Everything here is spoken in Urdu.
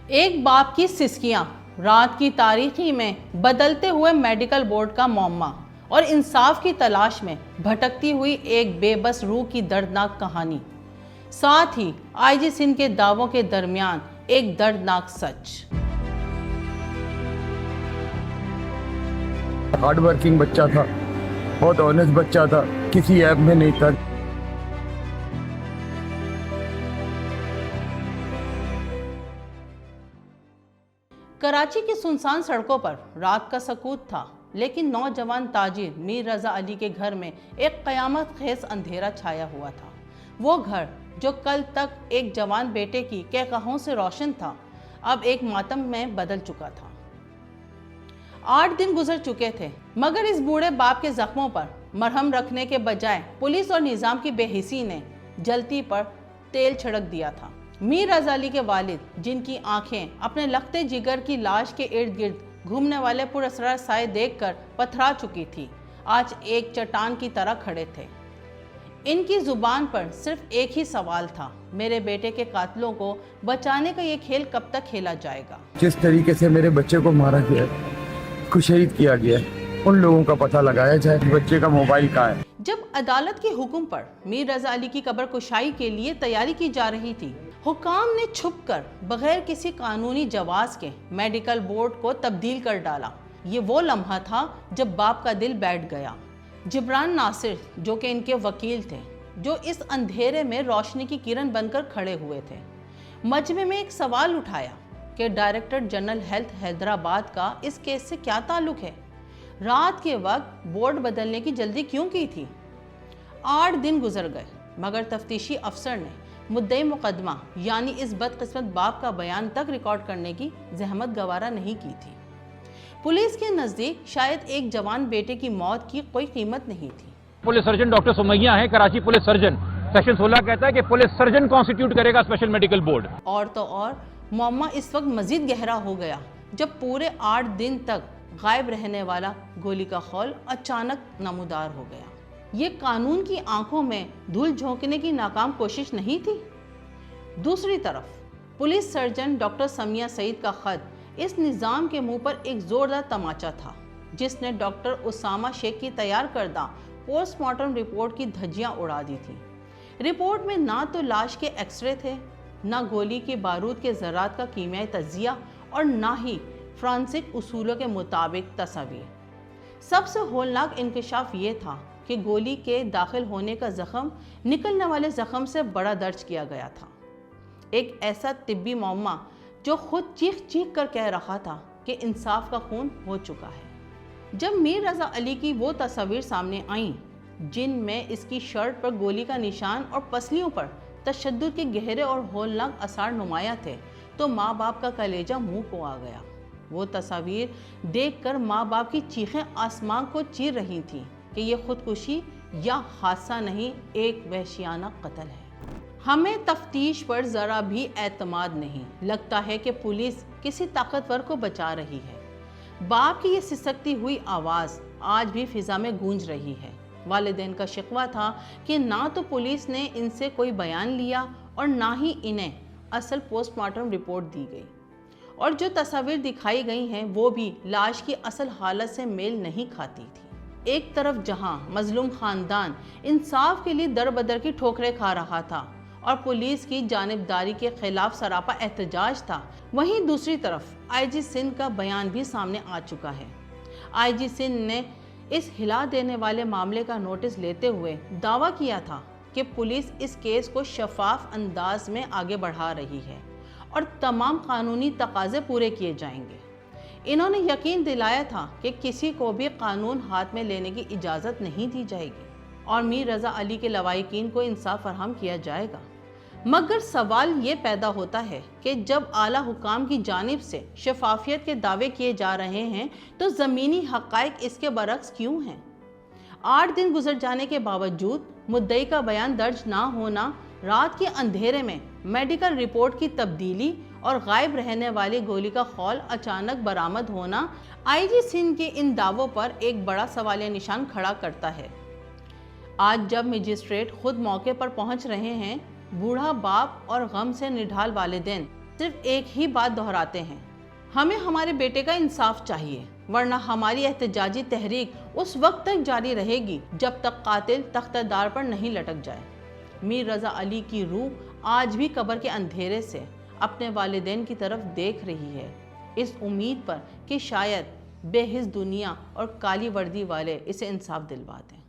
ایک باپ کی سسکیاں، رات کی تاریکی میں بدلتے ہوئے میڈیکل بورڈ کا معمہ اور انصاف کی تلاش میں بھٹکتی ہوئی ایک بے بس روح کی دردناک کہانی، ساتھ ہی آئی جی سندھ کے دعووں کے درمیان ایک دردناک سچ۔ ہارڈ ورکنگ بچہ تھا، بہت آنیسٹ بچہ تھا، کسی ایپ میں نہیں تھا۔ کراچی کی سنسان سڑکوں پر رات کا سکوت تھا، لیکن نوجوان تاجر میر رضا علی کے گھر میں ایک قیامت خیز اندھیرا چھایا ہوا تھا۔ وہ گھر جو کل تک ایک جوان بیٹے کی کہکہوں سے روشن تھا، اب ایک ماتم میں بدل چکا تھا۔ 8 دن گزر چکے تھے، مگر اس بوڑھے باپ کے زخموں پر مرہم رکھنے کے بجائے پولیس اور نظام کی بے حسی نے جلتی پر تیل چھڑک دیا تھا۔ میر رضا علی کے والد، جن کی آنکھیں اپنے لختے جگر کی لاش کے ارد گرد گھومنے والے پراسرار سائے دیکھ کر پتھرا چکی تھی، آج ایک چٹان کی طرح کھڑے تھے۔ ان کی زبان پر صرف ایک ہی سوال تھا، میرے بیٹے کے قاتلوں کو بچانے کا یہ کھیل کب تک کھیلا جائے گا؟ جس طریقے سے میرے بچے کو مارا گیا ہے، کو شہید کیا گیا ہے، ان لوگوں کا پتہ لگایا جائے۔ بچے کا موبائل کہاں ہے؟ جب عدالت کے حکم پر میر رضا علی کی قبر کشائی کے لیے تیاری کی جا رہی تھی، حکام نے چھپ کر بغیر کسی قانونی جواز کے میڈیکل بورڈ کو تبدیل کر ڈالا۔ یہ وہ لمحہ تھا جب باپ کا دل بیٹھ گیا۔ جبران ناصر، جو کہ ان کے وکیل تھے، جو اس اندھیرے میں روشنی کی کرن بن کر کھڑے ہوئے تھے، مجمع میں ایک سوال اٹھایا کہ ڈائریکٹر جنرل ہیلتھ حیدرآباد کا اس کیس سے کیا تعلق ہے؟ رات کے وقت بورڈ بدلنے کی جلدی کیوں کی تھی؟ 8 دن گزر گئے، مگر تفتیشی افسر نے مدعی مقدمہ یعنی اس بدقسمت باپ کا بیان تک ریکارڈ کرنے کی زحمت گوارا نہیں کی تھی۔ پولیس کے نزدیک شاید ایک جوان بیٹے کی موت کی کوئی قیمت نہیں تھی۔ پولیس سرجن ڈاکٹر سمیہ ہیں، کراچی پولیس سرجن۔ سیکشن 16 کہتا ہے کہ پولیس سرجن کانسٹیٹیوٹ کرے گا اسپیشل میڈیکل بورڈ۔ اور تو اور معمہ اس وقت مزید گہرا ہو گیا جب پورے 8 دن تک غائب رہنے والا گولی کا خول اچانک نمودار ہو گیا۔ یہ قانون کی آنکھوں میں دھول جھونکنے کی ناکام کوشش نہیں تھی؟ دوسری طرف پولیس سرجن ڈاکٹر سمیہ سعید کا خط اس نظام کے منہ پر ایک زوردار تماچا تھا، جس نے ڈاکٹر اسامہ شیخ کی تیار کردہ پوسٹ مارٹم رپورٹ کی دھجیاں اڑا دی تھی۔ رپورٹ میں نہ تو لاش کے ایکس رے تھے، نہ گولی کے بارود کے ذرات کا کیمیائی تجزیہ، اور نہ ہی فرانسک اصولوں کے مطابق تصاویر۔ سب سے ہولناک انکشاف یہ تھا کہ گولی کے داخل ہونے کا زخم نکلنے والے زخم سے بڑا درج کیا گیا تھا۔ ایک ایسا طبی معمہ جو خود چیخ چیخ کر کہہ رہا تھا کہ انصاف کا خون ہو چکا ہے۔ جب میر رضا علی کی وہ تصاویر سامنے آئیں جن میں اس کی شرٹ پر گولی کا نشان اور پسلیوں پر تشدد کے گہرے اور ہولناک آثار نمایاں تھے، تو ماں باپ کا کلیجہ منہ کو آ گیا۔ وہ تصاویر دیکھ کر ماں باپ کی چیخیں آسمان کو چیر رہی تھیں کہ یہ خودکشی یا حادثہ نہیں، ایک وحشیانہ قتل ہے۔ ہمیں تفتیش پر ذرا بھی اعتماد نہیں، لگتا ہے کہ پولیس کسی طاقتور کو بچا رہی ہے۔ باپ کی یہ سسکتی ہوئی آواز آج بھی فضا میں گونج رہی ہے۔ والدین کا شکوہ تھا کہ نہ تو پولیس نے ان سے کوئی بیان لیا اور نہ ہی انہیں اصل پوسٹ مارٹم رپورٹ دی گئی، اور جو تصاویر دکھائی گئی ہیں وہ بھی لاش کی اصل حالت سے میل نہیں کھاتی تھی۔ ایک طرف جہاں مظلوم خاندان انصاف کے لیے در بدر کی ٹھوکریں کھا رہا تھا اور پولیس کی جانبداری کے خلاف سراپا احتجاج تھا، وہیں دوسری طرف آئی جی سندھ کا بیان بھی سامنے آ چکا ہے۔ آئی جی سندھ نے اس ہلا دینے والے معاملے کا نوٹس لیتے ہوئے دعویٰ کیا تھا کہ پولیس اس کیس کو شفاف انداز میں آگے بڑھا رہی ہے اور تمام قانونی تقاضے پورے کیے جائیں گے۔ انہوں نے یقین دلایا تھا کہ کسی کو بھی قانون ہاتھ میں لینے کی اجازت نہیں دی جائے گی اور میر رضا علی کے لواحقین کو انصاف فراہم کیا جائے گا۔ مگر سوال یہ پیدا ہوتا ہے کہ جب اعلیٰ حکام کی جانب سے شفافیت کے دعوے کیے جا رہے ہیں تو زمینی حقائق اس کے برعکس کیوں ہیں؟ 8 دن گزر جانے کے باوجود مدعی کا بیان درج نہ ہونا، رات کے اندھیرے میں میڈیکل رپورٹ کی تبدیلی اور غائب رہنے والی گولی کا خول اچانک برآمد ہونا آئی جی سندھ کے ان دعووں پر ایک بڑا سوالیہ نشان کھڑا کرتا ہے۔ آج جب مجسٹریٹ خود موقع پر پہنچ رہے ہیں، بوڑھا باپ اور غم سے نڈھال والدین صرف ایک ہی بات دہراتے ہیں، ہمیں ہمارے بیٹے کا انصاف چاہیے، ورنہ ہماری احتجاجی تحریک اس وقت تک جاری رہے گی جب تک قاتل تختہ دار پر نہیں لٹک جائے۔ میر رضا علی کی روح آج بھی قبر کے اندھیرے سے اپنے والدین کی طرف دیکھ رہی ہے، اس امید پر کہ شاید بے حس دنیا اور کالی وردی والے اسے انصاف دلوا دیں۔